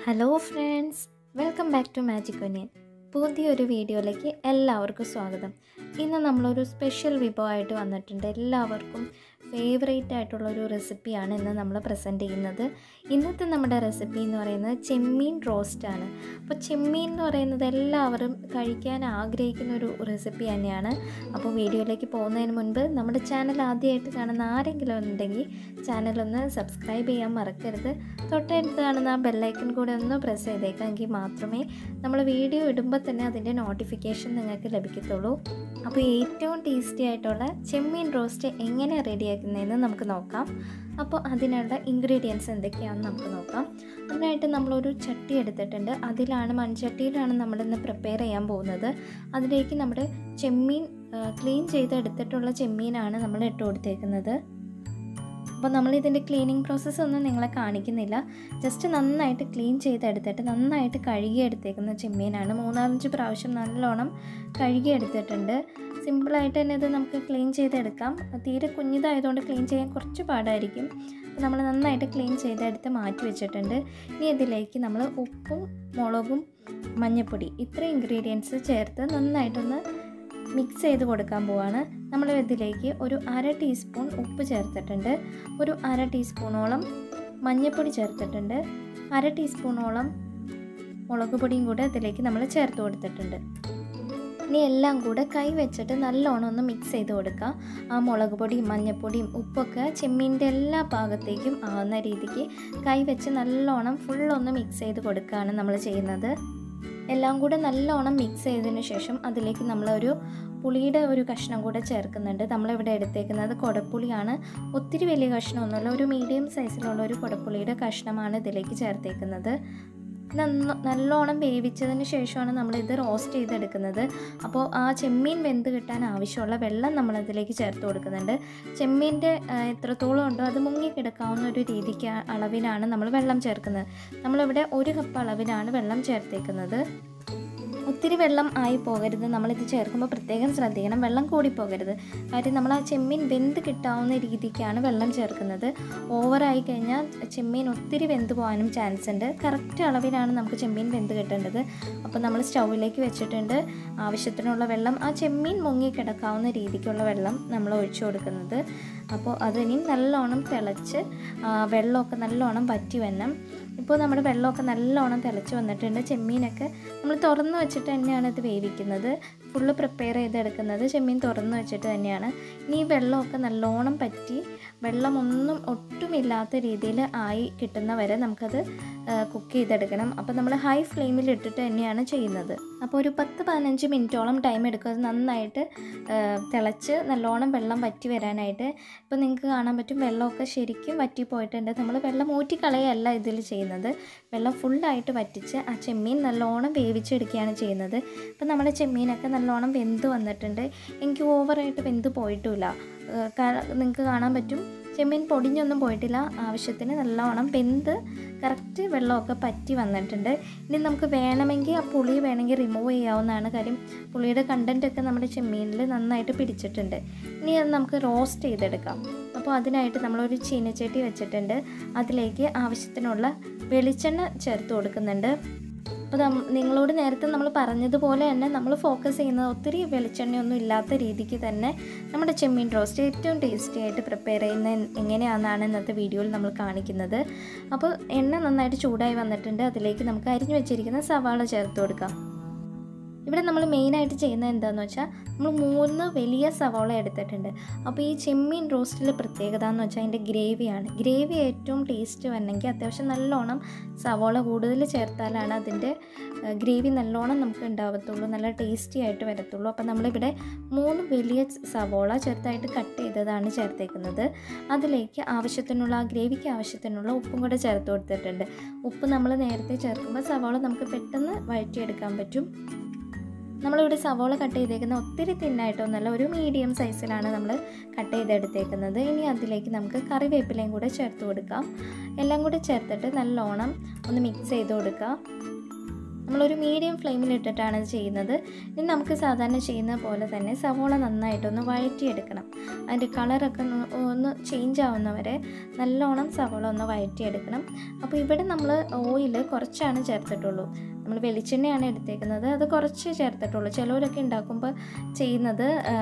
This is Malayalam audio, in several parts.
Hello friends, welcome back to magic onion. പുതിയൊരു വീഡിയോയിലേക്ക് എല്ലാവർക്കും സ്വാഗതം. ഇന്ന് നമ്മളൊരു സ്പെഷ്യൽ വിഭവമായിട്ട് വന്നിട്ടുണ്ട്. എല്ലാവർക്കും ഫേവറേറ്റ് ആയിട്ടുള്ളൊരു റെസിപ്പിയാണ് ഇന്ന് നമ്മൾ പ്രസൻറ്റ് ചെയ്യുന്നത്. ഇന്നത്തെ നമ്മുടെ റെസിപ്പി എന്ന് പറയുന്നത് ചെമ്മീൻ റോസ്റ്റാണ്. അപ്പോൾ ചെമ്മീൻ എന്ന് പറയുന്നത് എല്ലാവരും കഴിക്കാൻ ആഗ്രഹിക്കുന്ന ഒരു റെസിപ്പി തന്നെയാണ്. അപ്പോൾ വീഡിയോയിലേക്ക് പോകുന്നതിന് മുൻപ് നമ്മുടെ ചാനൽ ആദ്യമായിട്ട് കാണുന്ന ആരെങ്കിലും ഉണ്ടെങ്കിൽ ചാനലൊന്ന് സബ്സ്ക്രൈബ് ചെയ്യാൻ മറക്കരുത്. തൊട്ടടുത്ത് കാണുന്ന ആ ബെല്ലൈക്കൺ കൂടെ ഒന്ന് പ്രസ് ചെയ്തേക്കാമെങ്കിൽ മാത്രമേ നമ്മൾ വീഡിയോ ഇടുമ്പോൾ തന്നെ അതിൻ്റെ നോട്ടിഫിക്കേഷൻ നിങ്ങൾക്ക് ലഭിക്കത്തുള്ളൂ. അപ്പോൾ ഏറ്റവും ടേസ്റ്റി ആയിട്ടുള്ള ചെമ്മീൻ റോസ്റ്റ് എങ്ങനെ റെഡിയാക്കുന്നതെന്ന് നമുക്ക് നോക്കാം. അപ്പോൾ അതിനുള്ള ഇൻഗ്രീഡിയൻസ് എന്തൊക്കെയാണെന്ന് നമുക്ക് നോക്കാം. അതിനായിട്ട് നമ്മളൊരു ചട്ടി എടുത്തിട്ടുണ്ട്. മൺചട്ടിയിലാണ് നമ്മളിന്ന് പ്രിപ്പയർ ചെയ്യാൻ പോകുന്നത്. അതിലേക്ക് നമ്മുടെ ചെമ്മീൻ ക്ലീൻ ചെയ്തെടുത്തിട്ടുള്ള ചെമ്മീനാണ് നമ്മൾ ഇട്ട് കൊടുത്തേക്കുന്നത്. അപ്പോൾ നമ്മളിതിൻ്റെ ക്ലീനിങ് പ്രോസസ്സൊന്നും നിങ്ങളെ കാണിക്കുന്നില്ല. ജസ്റ്റ് നന്നായിട്ട് ക്ലീൻ ചെയ്തെടുത്തിട്ട് നന്നായിട്ട് കഴുകിയെടുത്തേക്കുന്ന ചെമ്മീനാണ്. 3-5 പ്രാവശ്യം നല്ലോണം കഴുകിയെടുത്തിട്ടുണ്ട്. സിമ്പിളായിട്ട് തന്നെ ഇത് നമുക്ക് ക്ലീൻ ചെയ്തെടുക്കാം. തീരെ കുഞ്ഞിതായതുകൊണ്ട് ക്ലീൻ ചെയ്യാൻ കുറച്ച് പാടായിരിക്കും. അപ്പോൾ നമ്മൾ നന്നായിട്ട് ക്ലീൻ ചെയ്തെടുത്ത് മാറ്റി വെച്ചിട്ടുണ്ട്. ഇനി ഇതിലേക്ക് നമ്മൾ ഉപ്പും മുളകും മഞ്ഞൾപ്പൊടി ഇത്രയും ഇൻഗ്രീഡിയൻസ് ചേർത്ത് നന്നായിട്ടൊന്ന് മിക്സ് ചെയ്ത് കൊടുക്കാൻ പോവാണ്. നമ്മൾ ഇതിലേക്ക് ഒരു 1/2 ടീസ്പൂൺ ഉപ്പ് ചേർത്തിട്ടുണ്ട്, ഒരു 1/2 ടീസ്പൂണോളം മഞ്ഞൾപ്പൊടി ചേർത്തിട്ടുണ്ട്, 1/2 ടീസ്പൂണോളം മുളക് പൊടിയും കൂടെ ഇതിലേക്ക് നമ്മൾ ചേർത്ത് കൊടുത്തിട്ടുണ്ട്. ഇനി എല്ലാം കൂടെ കൈ വെച്ചിട്ട് നല്ലോണം ഒന്ന് മിക്സ് ചെയ്ത് കൊടുക്കുക. ആ മുളക് പൊടിയും മഞ്ഞൾപ്പൊടിയും ഉപ്പൊക്കെ ചെമ്മീൻ്റെ എല്ലാ ഭാഗത്തേക്കും ആവുന്ന രീതിക്ക് കൈ വെച്ച് നല്ലോണം ഫുള്ളൊന്ന് മിക്സ് ചെയ്ത് കൊടുക്കുകയാണ് നമ്മൾ ചെയ്യുന്നത്. എല്ലാം കൂടെ നല്ലോണം മിക്സ് ചെയ്തതിന് ശേഷം അതിലേക്ക് നമ്മളൊരു പുളിയുടെ ഒരു കഷ്ണം കൂടെ ചേർക്കുന്നുണ്ട്. നമ്മളിവിടെ എടുത്തേക്കുന്നത് കുടപ്പുളിയാണ്. ഒത്തിരി വലിയ കഷ്ണമൊന്നുമല്ല, ഒരു മീഡിയം സൈസിലുള്ള ഒരു കുടപ്പുളിയുടെ കഷ്ണമാണ് ഇതിലേക്ക് ചേർത്തേക്കുന്നത്. നല്ലോണം വേവിച്ചതിന് ശേഷമാണ് നമ്മളിത് റോസ്റ്റ് ചെയ്തെടുക്കുന്നത്. അപ്പോൾ ആ ചെമ്മീൻ വെന്ത് കിട്ടാൻ ആവശ്യമുള്ള വെള്ളം നമ്മളതിലേക്ക് ചേർത്ത് കൊടുക്കുന്നുണ്ട്. ചെമ്മീൻ്റെ എത്രത്തോളം ഉണ്ടോ അത് മുങ്ങിക്കിടക്കാവുന്ന ഒരു രീതിക്ക് അളവിലാണ് നമ്മൾ വെള്ളം ചേർക്കുന്നത്. നമ്മളിവിടെ 1 കപ്പ് അളവിലാണ് വെള്ളം ചേർത്തേക്കുന്നത്. ഒത്തിരി വെള്ളം ആയി പോകരുത്. നമ്മളിത് ചേർക്കുമ്പോൾ പ്രത്യേകം ശ്രദ്ധിക്കണം, വെള്ളം കൂടിപ്പോകരുത്. കാര്യം നമ്മൾ ആ ചെമ്മീൻ വെന്ത് കിട്ടാവുന്ന രീതിക്കാണ് വെള്ളം ചേർക്കുന്നത്. ഓവറായി കഴിഞ്ഞാൽ ചെമ്മീൻ ഒത്തിരി വെന്ത് പോകാനും ചാൻസ് ഉണ്ട്. കറക്റ്റ് അളവിലാണ് നമുക്ക് ചെമ്മീൻ വെന്ത് കിട്ടേണ്ടത്. അപ്പോൾ നമ്മൾ സ്റ്റൗവിലേക്ക് വെച്ചിട്ടുണ്ട്. ആവശ്യത്തിനുള്ള വെള്ളം, ആ ചെമ്മീൻ മുങ്ങിക്കിടക്കാവുന്ന രീതിക്കുള്ള വെള്ളം നമ്മൾ ഒഴിച്ചു കൊടുക്കുന്നത്. അപ്പോൾ അതിനി നല്ലോണം തിളച്ച് വെള്ളമൊക്കെ നല്ലോണം വറ്റി വരണം. ഇപ്പോൾ നമ്മുടെ വെള്ളമൊക്കെ നല്ലോണം തിളച്ച് വന്നിട്ടുണ്ട്. ചെമ്മീനൊക്കെ നമ്മൾ തുറന്ന് വെച്ചിട്ട് തന്നെയാണ് ഇത് വേവിക്കുന്നത്. ഫുള്ള് പ്രിപ്പയർ ചെയ്തെടുക്കുന്നത് ചെമ്മീൻ തുറന്ന് വെച്ചിട്ട് തന്നെയാണ്. ഇനി ഈ വെള്ളമൊക്കെ നല്ലോണം പറ്റി വെള്ളമൊന്നും ഒട്ടുമില്ലാത്ത രീതിയിൽ ആയി കിട്ടുന്ന വരെ നമുക്കത് കുക്ക് ചെയ്തെടുക്കണം. അപ്പോൾ നമ്മൾ ഹൈ ഫ്ലെയിമിൽ ഇട്ടിട്ട് തന്നെയാണ് ചെയ്യുന്നത്. അപ്പോൾ ഒരു 10-15 മിനിറ്റോളം ടൈം എടുക്കും അത് നന്നായിട്ട് തിളച്ച് നല്ലോണം വെള്ളം വറ്റി വരാനായിട്ട്. ഇപ്പോൾ നിങ്ങൾക്ക് കാണാൻ പറ്റും വെള്ളമൊക്കെ ശരിക്കും വറ്റി പോയിട്ടുണ്ട്. നമ്മൾ വെള്ളം ഊറ്റിക്കളയല്ല ഇതിൽ ചെയ്യുന്നത്, വെള്ളം ഫുള്ളായിട്ട് വറ്റിച്ച് ആ ചെമ്മീൻ നല്ലോണം വേവിച്ചെടുക്കുകയാണ് ചെയ്യുന്നത്. അപ്പോൾ നമ്മുടെ ചെമ്മീനൊക്കെ നല്ലോണം വെന്ത് വന്നിട്ടുണ്ട്. എനിക്ക് ഓവറായിട്ട് വെന്ത് പോയിട്ടുമില്ല. നിങ്ങൾക്ക് കാണാൻ പറ്റും ചെമ്മീൻ പൊടിഞ്ഞൊന്നും പോയിട്ടില്ല. ആവശ്യത്തിന് നല്ലോണം വെന്ത് കറക്റ്റ് വെള്ളമൊക്കെ പറ്റി വന്നിട്ടുണ്ട്. ഇനി നമുക്ക് വേണമെങ്കിൽ ആ പുളി വേണമെങ്കിൽ റിമൂവ് ചെയ്യാവുന്നതാണ്. കാര്യം പുളിയുടെ കണ്ടൻറ്റൊക്കെ നമ്മുടെ ചെമ്മീനിൽ നന്നായിട്ട് പിടിച്ചിട്ടുണ്ട്. ഇനി അത് നമുക്ക് റോസ്റ്റ് ചെയ്തെടുക്കാം. അപ്പോൾ അതിനായിട്ട് നമ്മളൊരു ചീനച്ചട്ടി വെച്ചിട്ടുണ്ട്. അതിലേക്ക് ആവശ്യത്തിനുള്ള വെളിച്ചെണ്ണ ചേർത്ത് കൊടുക്കുന്നുണ്ട്. അപ്പോൾ നിങ്ങളോട് നേരത്തെ നമ്മൾ പറഞ്ഞതുപോലെ തന്നെ നമ്മൾ ഫോക്കസ് ചെയ്യുന്നത് ഒത്തിരി വെളിച്ചെണ്ണയൊന്നും ഇല്ലാത്ത രീതിക്ക് തന്നെ നമ്മുടെ ചെമ്മീൻ റോസ്റ്റ് ഏറ്റവും ടേസ്റ്റി ആയിട്ട് പ്രിപ്പയർ ചെയ്യുന്ന എങ്ങനെയാണെന്നാണ് ഇന്നത്തെ വീഡിയോയിൽ നമ്മൾ കാണിക്കുന്നത്. അപ്പോൾ എണ്ണ നന്നായിട്ട് ചൂടായി വന്നിട്ടുണ്ട്. അതിലേക്ക് നമുക്ക് അരിഞ്ഞു വെച്ചിരിക്കുന്ന സവാള ചേർത്ത് കൊടുക്കാം. ഇവിടെ നമ്മൾ മെയിനായിട്ട് ചെയ്യുന്നത് എന്താണെന്ന് വെച്ചാൽ നമ്മൾ 3 വലിയ സവാള എടുത്തിട്ടുണ്ട്. അപ്പോൾ ഈ ചെമ്മീൻ റോസ്റ്റിൽ പ്രത്യേകത എന്ന് വെച്ചാൽ അതിൻ്റെ ഗ്രേവിയാണ്. ഗ്രേവി ഏറ്റവും ടേസ്റ്റ് വരണമെങ്കിൽ അത്യാവശ്യം നല്ലോണം സവാള കൂടുതൽ ചേർത്താലാണ് അതിൻ്റെ ഗ്രേവി നല്ലോണം നമുക്ക് ഉണ്ടാവത്തുള്ളൂ, നല്ല ടേസ്റ്റി ആയിട്ട് വരത്തുള്ളൂ. അപ്പോൾ നമ്മളിവിടെ 3 വലിയ സവാള ചെറുതായിട്ട് കട്ട് ചെയ്തതാണ് ചേർത്തേക്കുന്നത്. അതിലേക്ക് ആവശ്യത്തിനുള്ള ആ ഗ്രേവിക്ക് ആവശ്യത്തിനുള്ള ഉപ്പും കൂടെ ചേർത്ത് കൊടുത്തിട്ടുണ്ട്. ഉപ്പ് നമ്മൾ നേരത്തെ ചേർക്കുമ്പോൾ സവാള നമുക്ക് പെട്ടെന്ന് വഴറ്റിയെടുക്കാൻ പറ്റും. നമ്മളിവിടെ സവോള കട്ട് ചെയ്തേക്കുന്ന ഒത്തിരി തിന്നായിട്ടൊന്നുമല്ല, ഒരു മീഡിയം സൈസിലാണ് നമ്മൾ കട്ട് ചെയ്തെടുത്തേക്കുന്നത്. ഇനി അതിലേക്ക് നമുക്ക് കറിവേപ്പിലയും കൂടെ ചേർത്ത് കൊടുക്കാം. എല്ലാം കൂടെ ചേർത്തിട്ട് നല്ലോണം ഒന്ന് മിക്സ് ചെയ്ത് കൊടുക്കുക. നമ്മളൊരു മീഡിയം ഫ്ലെയിമിലിട്ടിട്ടാണ് ഇത് ചെയ്യുന്നത്. ഇനി നമുക്ക് സാധാരണ ചെയ്യുന്ന പോലെ തന്നെ സവോള നന്നായിട്ടൊന്ന് വഴറ്റിയെടുക്കണം. അതിൻ്റെ കളറൊക്കെ ഒന്ന് ചേഞ്ച് ആവുന്നവരെ നല്ലോണം സവോള ഒന്ന് വഴറ്റിയെടുക്കണം. അപ്പോൾ ഇവിടെ നമ്മൾ ഓയിൽ കുറച്ചാണ് ചേർത്തിട്ടുള്ളൂ. നമ്മൾ വെളിച്ചെണ്ണയാണ് എടുത്തേക്കുന്നത്, അത് കുറച്ച് ചേർത്തിട്ടുള്ളൂ. ചിലവരൊക്കെ ഉണ്ടാക്കുമ്പോൾ ചെയ്യുന്നത്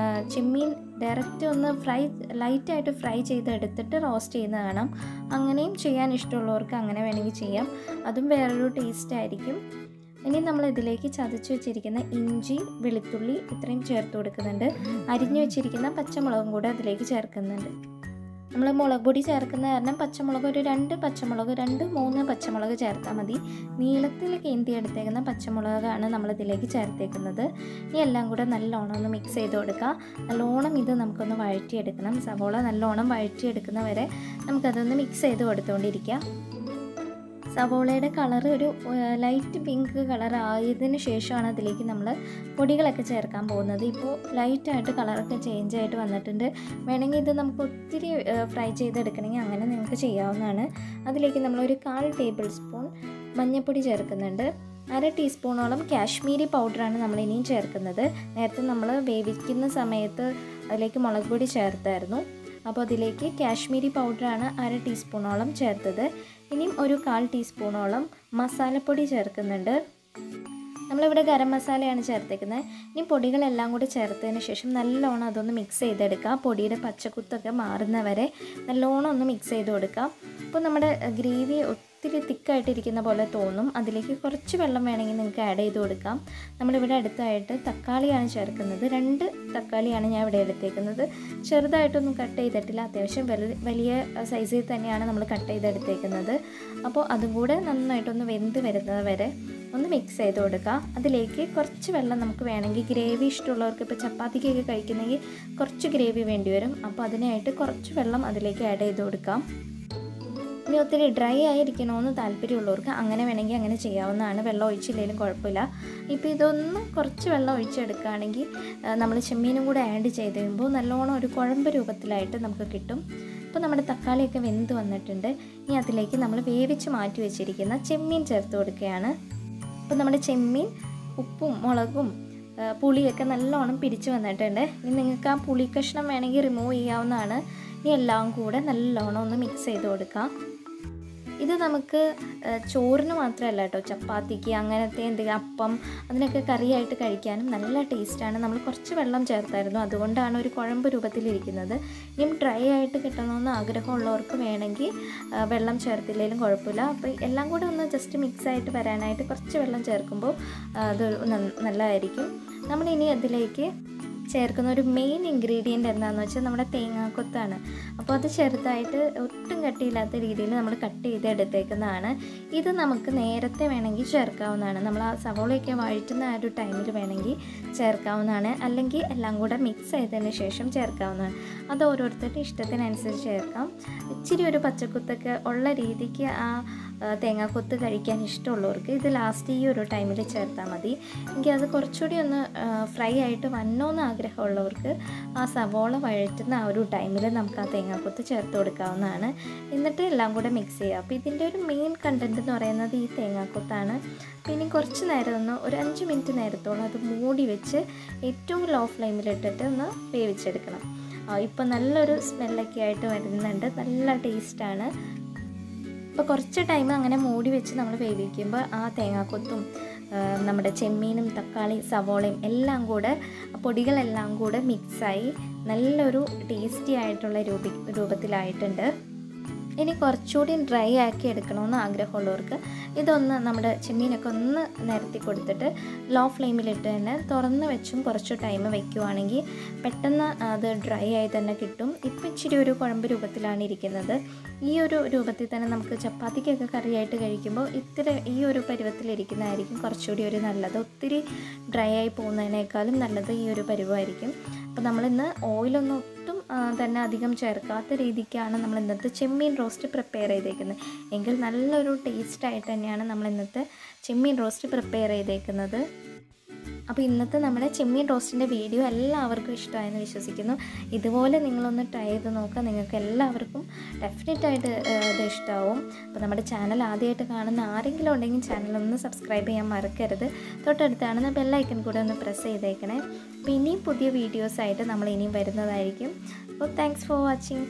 ചെമ്മീൻ ഡയറക്റ്റ് ഒന്ന് ലൈറ്റായിട്ട് ഫ്രൈ ചെയ്തെടുത്തിട്ട് റോസ്റ്റ് ചെയ്യുന്ന കാണാം. അങ്ങനെയും ചെയ്യാൻ ഇഷ്ടമുള്ളവർക്ക് അങ്ങനെ വേണമെങ്കിൽ ചെയ്യാം, അതും വേറൊരു ടേസ്റ്റ് ആയിരിക്കും. ഇനി നമ്മൾ ഇതിലേക്ക് ചതച്ച് വെച്ചിരിക്കുന്ന ഇഞ്ചി, വെളുത്തുള്ളി ഇത്രയും ചേർത്ത് കൊടുക്കുന്നുണ്ട്. അരിഞ്ഞു വെച്ചിരിക്കുന്ന പച്ചമുളകും കൂടെ അതിലേക്ക് ചേർക്കുന്നുണ്ട്. നമ്മൾ മുളക് പൊടി ചേർക്കുന്ന കാരണം പച്ചമുളക് ഒരു 2-3 പച്ചമുളക് ചേർത്താൽ മതി. നീളത്തിൽ കേന്തി എടുത്തേക്കുന്ന പച്ചമുളകാണ് നമ്മളിതിലേക്ക് ചേർത്തേക്കുന്നത്. ഇനി എല്ലാം കൂടെ നല്ലോണം ഒന്ന് മിക്സ് ചെയ്ത് കൊടുക്കുക. നല്ലോണം ഇത് നമുക്കൊന്ന് വഴറ്റിയെടുക്കണം. സവോള നല്ലോണം വഴറ്റിയെടുക്കുന്ന വരെ നമുക്കതൊന്ന് മിക്സ് ചെയ്ത് കൊടുത്തുകൊണ്ടിരിക്കുക. സവോളയുടെ കളർ ഒരു ലൈറ്റ് പിങ്ക് കളർ ആയതിന് ശേഷമാണ് അതിലേക്ക് നമ്മൾ പൊടികളൊക്കെ ചേർക്കാൻ പോകുന്നത്. ഇപ്പോൾ ലൈറ്റായിട്ട് കളറൊക്കെ ചേഞ്ച് ആയിട്ട് വന്നിട്ടുണ്ട്. വേണമെങ്കിൽ ഇത് നമുക്ക് ഒത്തിരി ഫ്രൈ ചെയ്തെടുക്കണമെങ്കിൽ അങ്ങനെ നിങ്ങൾക്ക് ചെയ്യാവുന്നതാണ്. അതിലേക്ക് നമ്മളൊരു 1/4 ടേബിൾ സ്പൂൺ മഞ്ഞൾപ്പൊടി ചേർക്കുന്നുണ്ട്. 1/2 ടീസ്പൂണോളം കാശ്മീരി പൗഡറാണ് നമ്മൾ ഇനിയും ചേർക്കുന്നത്. നേരത്തെ നമ്മൾ വേവിക്കുന്ന സമയത്ത് അതിലേക്ക് മുളക് പൊടി ചേർത്തായിരുന്നു. അപ്പോൾ അതിലേക്ക് കാശ്മീരി പൗഡറാണ് 1/2 ടീസ്പൂണോളം ചേർത്തത്. ഇനിയും ഒരു 1/4 ടീസ്പൂണോളം മസാലപ്പൊടി ചേർക്കുന്നുണ്ട്. നമ്മളിവിടെ ഗരം മസാലയാണ് ചേർത്തേക്കുന്നത്. ഇനി പൊടികളെല്ലാം കൂടി ചേർത്തതിന് ശേഷം നല്ലോണം അതൊന്ന് മിക്സ് ചെയ്തെടുക്കുക. പൊടിയുടെ പച്ചക്കുത്തൊക്കെ മാറുന്നവരെ നല്ലോണം ഒന്ന് മിക്സ് ചെയ്ത് കൊടുക്കുക. അപ്പോൾ നമ്മുടെ ഗ്രേവി ഒത്തിരി തിക്കായിട്ടിരിക്കുന്ന പോലെ തോന്നും. അതിലേക്ക് കുറച്ച് വെള്ളം വേണമെങ്കിൽ നിങ്ങൾക്ക് ആഡ് ചെയ്ത് കൊടുക്കാം. നമ്മളിവിടെ അടുത്തായിട്ട് തക്കാളിയാണ് ചേർക്കുന്നത്. 2 തക്കാളിയാണ് ഞാൻ ഇവിടെ എടുത്തേക്കുന്നത്. ചെറുതായിട്ടൊന്നും കട്ട് ചെയ്തിട്ടില്ല, അത്യാവശ്യം വലിയ സൈസിൽ തന്നെയാണ് നമ്മൾ കട്ട് ചെയ്തെടുത്തേക്കുന്നത്. അപ്പോൾ അതും കൂടെ നന്നായിട്ടൊന്ന് വെന്ത് വരുന്നത് വരെ ഒന്ന് മിക്സ് ചെയ്ത് കൊടുക്കുക. അതിലേക്ക് കുറച്ച് വെള്ളം നമുക്ക് വേണമെങ്കിൽ, ഗ്രേവി ഇഷ്ടമുള്ളവർക്ക് ഇപ്പോൾ ചപ്പാത്തിക്കൊക്കെ കഴിക്കുന്നെങ്കിൽ കുറച്ച് ഗ്രേവി വേണ്ടി വരും. അപ്പോൾ അതിനായിട്ട് കുറച്ച് വെള്ളം അതിലേക്ക് ആഡ് ചെയ്ത് കൊടുക്കാം. ഇനി ഒത്തിരി ഡ്രൈ ആയിരിക്കണമെന്ന് താല്പര്യമുള്ളവർക്ക് അങ്ങനെ വേണമെങ്കിൽ അങ്ങനെ ചെയ്യാവുന്നതാണ്. വെള്ളം ഒഴിച്ചില്ലെങ്കിലും കുഴപ്പമില്ല. ഇപ്പോൾ ഇതൊന്ന് കുറച്ച് വെള്ളം ഒഴിച്ചെടുക്കുകയാണെങ്കിൽ നമ്മൾ ചെമ്മീനും കൂടെ ആഡ് ചെയ്ത് കഴിയുമ്പോൾ നല്ലോണം ഒരു കുഴമ്പ് രൂപത്തിലായിട്ട് നമുക്ക് കിട്ടും. അപ്പോൾ നമ്മുടെ തക്കാളിയൊക്കെ വെന്ത് വന്നിട്ടുണ്ട്. ഇനി അതിലേക്ക് നമ്മൾ വേവിച്ച് മാറ്റി വെച്ചിരിക്കുന്ന ചെമ്മീൻ ചേർത്ത് കൊടുക്കുകയാണ്. അപ്പോൾ നമ്മുടെ ചെമ്മീൻ ഉപ്പും മുളകും പുളിയൊക്കെ നല്ലോണം പിടിച്ച് വന്നിട്ടുണ്ട്. ഇനി നിങ്ങൾക്ക് ആ പുളി കഷ്ണം വേണമെങ്കിൽ റിമൂവ് ചെയ്യാവുന്നതാണ്. ഇനി എല്ലാം കൂടെ നല്ലോണം ഒന്ന് മിക്സ് ചെയ്ത് കൊടുക്കാം. ഇത് നമുക്ക് ചോറിന് മാത്രമല്ല കേട്ടോ, ചപ്പാത്തിക്ക് അങ്ങനത്തെ എന്തെങ്കിലും അപ്പം അതിനൊക്കെ കറിയായിട്ട് കഴിക്കാനും നല്ല ടേസ്റ്റാണ്. നമ്മൾ കുറച്ച് വെള്ളം ചേർത്തായിരുന്നു, അതുകൊണ്ടാണ് ഒരു കുഴമ്പ് രൂപത്തിലിരിക്കുന്നത്. ഇനിയും ഡ്രൈ ആയിട്ട് കിട്ടണമെന്ന് ആഗ്രഹമുള്ളവർക്ക് വേണമെങ്കിൽ വെള്ളം ചേർത്തില്ലെങ്കിലും കുഴപ്പമില്ല. അപ്പോൾ എല്ലാം കൂടെ ഒന്ന് ജസ്റ്റ് മിക്സായിട്ട് വരാനായിട്ട് കുറച്ച് വെള്ളം ചേർക്കുമ്പോൾ അത് നല്ലതായിരിക്കും. നമ്മളിനി അതിലേക്ക് ചേർക്കുന്ന ഒരു മെയിൻ ഇൻഗ്രീഡിയൻറ്റ് എന്താണെന്ന് വെച്ചാൽ നമ്മുടെ തേങ്ങാക്കൊത്താണ്. അപ്പോൾ അത് ചെറുതായിട്ട് ഒട്ടും കട്ടിയില്ലാത്ത രീതിയിൽ നമ്മൾ കട്ട് ചെയ്തെടുത്തേക്കുന്നതാണ്. ഇത് നമുക്ക് നേരത്തെ വേണമെങ്കിൽ ചേർക്കാവുന്നതാണ്. നമ്മൾ ആ സവോളയൊക്കെ വഴറ്റുന്ന ആ ഒരു ടൈമിൽ വേണമെങ്കിൽ ചേർക്കാവുന്നതാണ്, അല്ലെങ്കിൽ എല്ലാം കൂടെ മിക്സ് ചെയ്തതിന് ശേഷം ചേർക്കാവുന്നതാണ്. അത് ഓരോരുത്തരുടെ ഇഷ്ടത്തിനനുസരിച്ച് ചേർക്കാം. ഇച്ചിരി ഒരു പച്ചക്കുത്തൊക്കെ ഉള്ള രീതിക്ക് ആ തേങ്ങാക്കൊത്ത് കഴിക്കാൻ ഇഷ്ടമുള്ളവർക്ക് ഇത് ലാസ്റ്റ് ഈ ഒരു ടൈമിൽ ചേർത്താൽ മതി. എങ്കിൽ അത് കുറച്ചുകൂടി ഒന്ന് ഫ്രൈ ആയിട്ട് വന്നോന്ന് ആഗ്രഹമുള്ളവർക്ക് ആ സവോള വഴറ്റുന്ന ആ ഒരു ടൈമിൽ നമുക്ക് ആ തേങ്ങാക്കൊത്ത് ചേർത്ത് കൊടുക്കാവുന്നതാണ്. എന്നിട്ട് എല്ലാം കൂടെ മിക്സ് ചെയ്യുക. അപ്പോൾ ഇതിൻ്റെ ഒരു മെയിൻ കണ്ടൻറ്റ് എന്ന് പറയുന്നത് ഈ തേങ്ങാക്കൊത്താണ്. പിന്നെ കുറച്ച് നേരം ഒരു 5 മിനിറ്റ് നേരത്തോളം അത് മൂടി വെച്ച് ഏറ്റവും ലോ ഫ്ലെയിമിലിട്ടിട്ട് ഒന്ന് വേവിച്ചെടുക്കണം. ഇപ്പോൾ നല്ലൊരു സ്മെല്ലൊക്കെ ആയിട്ട് വരുന്നുണ്ട്, നല്ല ടേസ്റ്റാണ്. അപ്പോൾ കുറച്ച് ടൈം അങ്ങനെ മൂടി വെച്ച് നമ്മൾ വേവിക്കുമ്പോൾ ആ തേങ്ങാക്കൊത്തും നമ്മുടെ ചെമ്മീനും തക്കാളി സവോളയും എല്ലാം കൂടെ പൊടികളെല്ലാം കൂടെ മിക്സായി നല്ലൊരു ടേസ്റ്റി ആയിട്ടുള്ള രൂപത്തിലായിട്ടുണ്ട്. ഇനി കുറച്ചുകൂടി ഡ്രൈ ആക്കി എടുക്കണമെന്ന് ആഗ്രഹമുള്ളവർക്ക് ഇതൊന്ന് നമ്മുടെ ചെമ്മീനൊക്കെ ഒന്ന് നിരത്തി കൊടുത്തിട്ട് ലോ ഫ്ലെയിമിലിട്ട് തന്നെ തുറന്ന് വെച്ചും കുറച്ച് ടൈം വയ്ക്കുവാണെങ്കിൽ പെട്ടെന്ന് അത് ഡ്രൈ ആയി തന്നെ കിട്ടും. ഇപ്പം ഇച്ചിരി ഒരു കുഴമ്പ് രൂപത്തിലാണ് ഇരിക്കുന്നത്. ഈ ഒരു രൂപത്തിൽ തന്നെ നമുക്ക് ചപ്പാത്തിക്കൊക്കെ കറിയായിട്ട് കഴിക്കുമ്പോൾ ഈ ഒരു പരുവത്തിലിരിക്കുന്നതായിരിക്കും കുറച്ചുകൂടി ഒരു നല്ലത്. ഒത്തിരി ഡ്രൈ ആയി പോകുന്നതിനേക്കാളും നല്ലത് ഈ ഒരു പരുവമായിരിക്കും. അപ്പോൾ നമ്മളിന്ന് ഓയിലൊന്നും ഒട്ടും തന്നെ അധികം ചേർക്കാത്ത രീതിക്കാണ് നമ്മൾ ഇന്നത്തെ ചെമ്മീൻ റോസ്റ്റ് പ്രിപ്പയർ ചെയ്തേക്കുന്നത്. എങ്കിൽ നല്ലൊരു ടേസ്റ്റായിട്ട് തന്നെയാണ് നമ്മൾ ഇന്നത്തെ ചെമ്മീൻ റോസ്റ്റ് പ്രിപ്പയർ ചെയ്തേക്കുന്നത്. അപ്പോൾ ഇന്നത്തെ നമ്മുടെ ചെമ്മീൻ റോസ്റ്റിൻ്റെ വീഡിയോ എല്ലാവർക്കും ഇഷ്ടമായെന്ന് വിശ്വസിക്കുന്നു. ഇതുപോലെ നിങ്ങളൊന്ന് ട്രൈ ചെയ്ത് നോക്കുക. നിങ്ങൾക്ക് എല്ലാവർക്കും ഡെഫിനറ്റായിട്ട് ഇത് ഇഷ്ടമാവും. അപ്പോൾ നമ്മുടെ ചാനൽ ആദ്യമായിട്ട് കാണുന്ന ആരെങ്കിലും ഉണ്ടെങ്കിൽ ചാനലൊന്ന് സബ്സ്ക്രൈബ് ചെയ്യാൻ മറക്കരുത്. തൊട്ടടുത്താണ് ബെല്ലൈക്കൺ കൂടെ ഒന്ന് പ്രസ് ചെയ്തേക്കണേ. അപ്പോൾ ഇനിയും പുതിയ വീഡിയോസായിട്ട് നമ്മൾ ഇനിയും വരുന്നതായിരിക്കും. അപ്പോൾ താങ്ക്സ് ഫോർ വാച്ചിങ്.